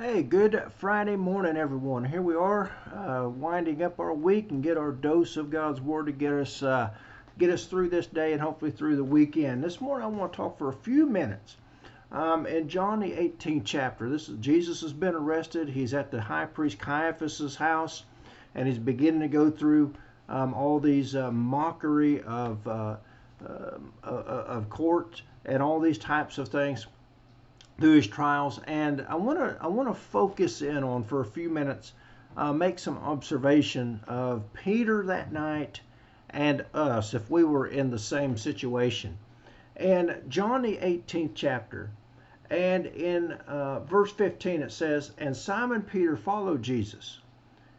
Hey, good Friday morning, everyone. Here we are, winding up our week and get our dose of God's Word to get us through this day and hopefully through the weekend. This morning, I want to talk for a few minutes. In John the 18th chapter, Jesus has been arrested. He's at the high priest Caiaphas's house, and he's beginning to go through all these mockery of court and all these types of things through his trials. And I want to focus in on for a few minutes, make some observation of Peter that night and us if we were in the same situation. And John the 18th chapter, and in verse 15 it says, "And Simon Peter followed Jesus,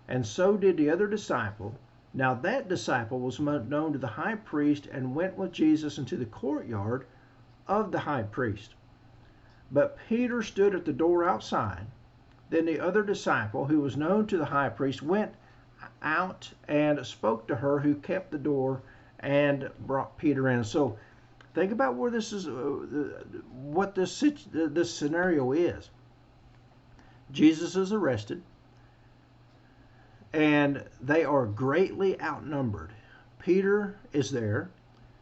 and so did the other disciple. Now that disciple was known to the high priest and went with Jesus into the courtyard of the high priest. But Peter stood at the door outside. Then the other disciple, who was known to the high priest, went out and spoke to her who kept the door and brought Peter in." So think about where this is, what this scenario is. Jesus is arrested, and they are greatly outnumbered. Peter is there.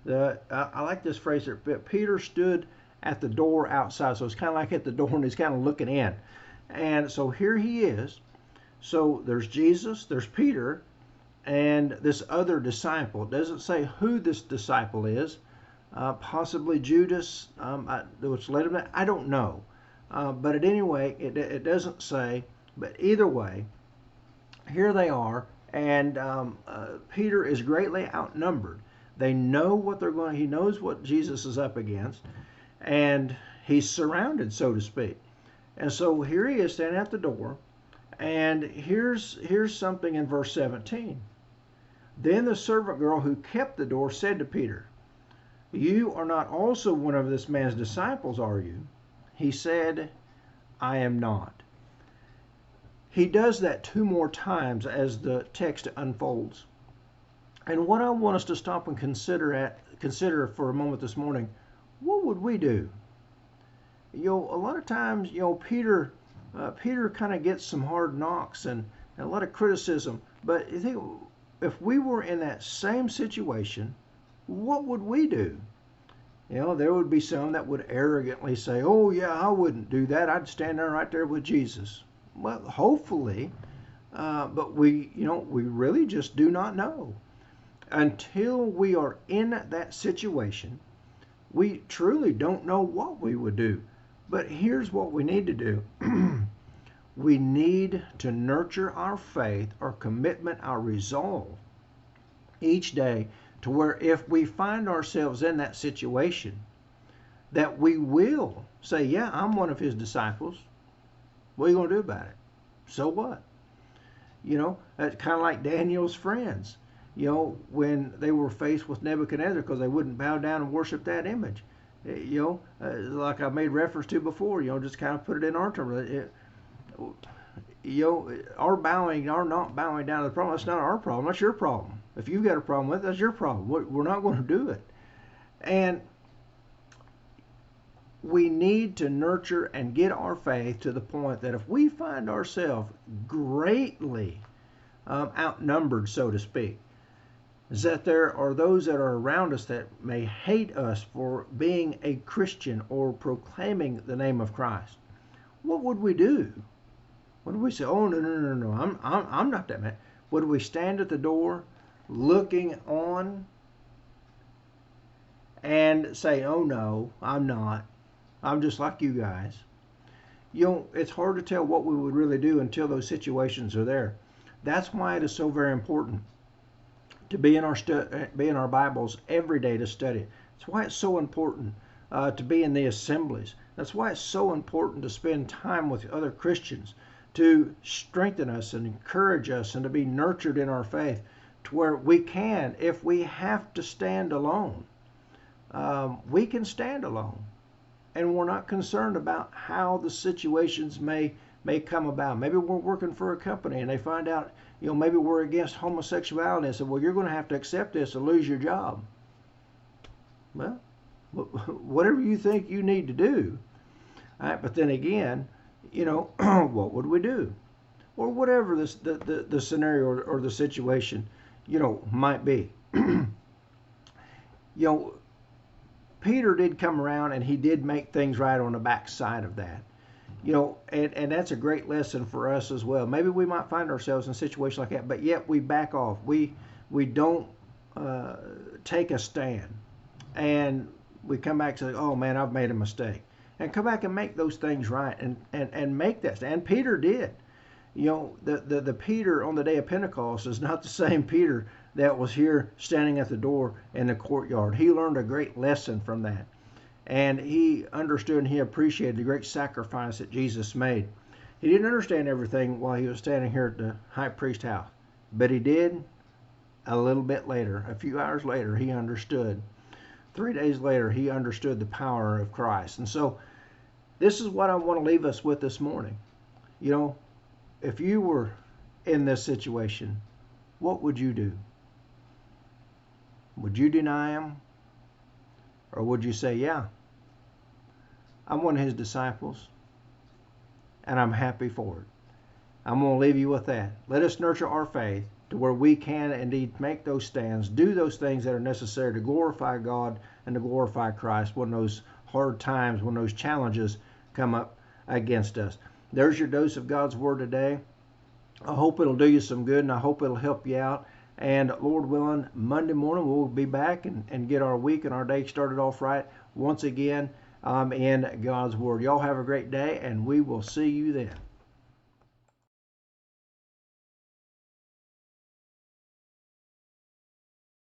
I like this phrase there. Peter stood at the door outside. So it's kind of like at the door and he's kind of looking in. And so here he is. So there's Jesus, there's Peter, and this other disciple. It doesn't say who this disciple is. Possibly Judas, which led him. I don't know. But at any rate, it doesn't say. But either way, here they are. And Peter is greatly outnumbered. They know what they're going. He knows what Jesus is up against. And he's surrounded, so to speak. And so here he is standing at the door. And here's something in verse 17. "Then the servant girl who kept the door said to Peter, 'You are not also one of this man's disciples, are you?' He said, 'I am not.'" He does that two more times as the text unfolds. And what I want us to stop and consider for a moment this morning, what would we do? A lot of times, Peter kind of gets some hard knocks and a lot of criticism. But you think, if we were in that same situation, what would we do? There would be some that would arrogantly say, "Oh yeah, I wouldn't do that. I'd stand there right there with Jesus." Well, hopefully, but we really just do not know. Until we are in that situation, we truly don't know what we would do. But here's what we need to do. We need to nurture our faith, our commitment, our resolve each day to where if we find ourselves in that situation, that we will say, "Yeah, I'm one of his disciples. What are you going to do about it? So what?" That's kind of like Daniel's friends, when they were faced with Nebuchadnezzar because they wouldn't bow down and worship that image. Like I made reference to before, just kind of put it in our terms. Our not bowing down to the problem, that's not our problem. That's your problem. If you've got a problem with it, that's your problem. We're not going to do it. And we need to nurture and get our faith to the point that if we find ourselves greatly outnumbered, so to speak, is that there are those that are around us that may hate us for being a Christian or proclaiming the name of Christ. What would we do? What do we say? "Oh no! I'm not that man." Would we stand at the door, looking on, and say, "Oh no, I'm not. I'm just like you guys"? It's hard to tell what we would really do until those situations are there. That's why it is so very important to be in our Bibles every day to study it. That's why it's so important to be in the assemblies. That's why it's so important to spend time with other Christians to strengthen us and encourage us and to be nurtured in our faith to where we can, if we have to stand alone, we can stand alone. And we're not concerned about how the situations may come about. Maybe we're working for a company and they find out, maybe we're against homosexuality and say, "Well, you're going to have to accept this or lose your job." Well, whatever you think you need to do. All right, but then again, what would we do? Or whatever the scenario or the situation, might be. you know, Peter did come around and he did make things right on the backside of that. And that's a great lesson for us as well. Maybe we might find ourselves in a situation like that, but yet we back off. We don't take a stand, and we come back and say, "Oh man, I've made a mistake," and come back and make those things right, and make that stand. And Peter did. The Peter on the day of Pentecost is not the same Peter that was here standing at the door in the courtyard. He learned a great lesson from that. And he understood and he appreciated the great sacrifice that Jesus made. He didn't understand everything while he was standing here at the high priest's house, but he did a little bit later. A few hours later, he understood. 3 days later, he understood the power of Christ. And so this is what I want to leave us with this morning. If you were in this situation, what would you do? Would you deny him? Or would you say, yeah, I'm one of his disciples, and I'm happy for it. I'm going to leave you with that. Let us nurture our faith to where we can indeed make those stands, do those things that are necessary to glorify God and to glorify Christ when those hard times, when those challenges come up against us. There's your dose of God's Word today. I hope it'll do you some good, and I hope it'll help you out. And Lord willing, Monday morning we'll be back and get our week and our day started off right once again in God's Word. Y'all have a great day, and we will see you then.